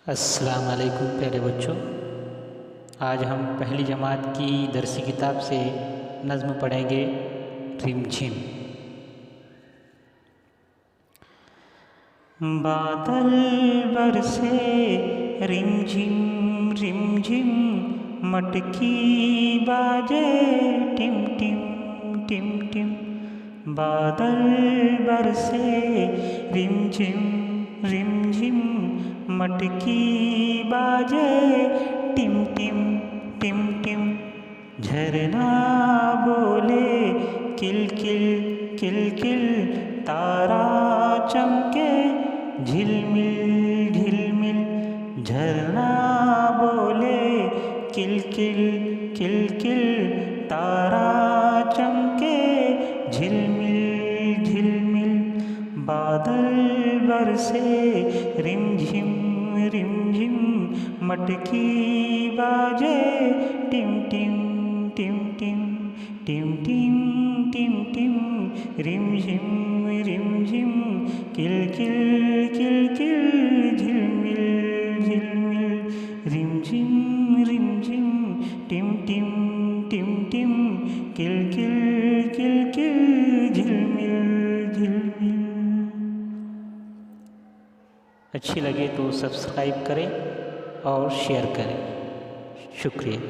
अस्सलाम वालेकुम प्यारे बच्चों। आज हम पहली जमात की दरसी किताब से नज़्म पढ़ेंगे रिमझिम। बादल बरसे रिमझिम रिमझिम, मटकी बाजे टिम टिम टिम टिम। बादल बरसे रिमझिम रिमझिम, मटकी बाजे टिम टिम टिम टिम। झरना बोले किलकिल किलकिल, तारा चमके झिलमिल झिलमिल। झरना बोले किलकिल किलकिल, तारा चमके झिलमिल झिलमिल। बादल बरसे रिमझिम रिमझिम, मटकी बाजे टिम टिम टिम टिम टिम टिम टिम टिम। रिमझिम रिमझिम, किलकिल किलकिल, झिलमिल झिलमिल। रिमझिम रिमझिम, टिम टिम टिम टिम, किलकिल किलकिल, झिलमिल झिलमिल। अच्छी लगे तो सब्सक्राइब करें और शेयर करें। शुक्रिया।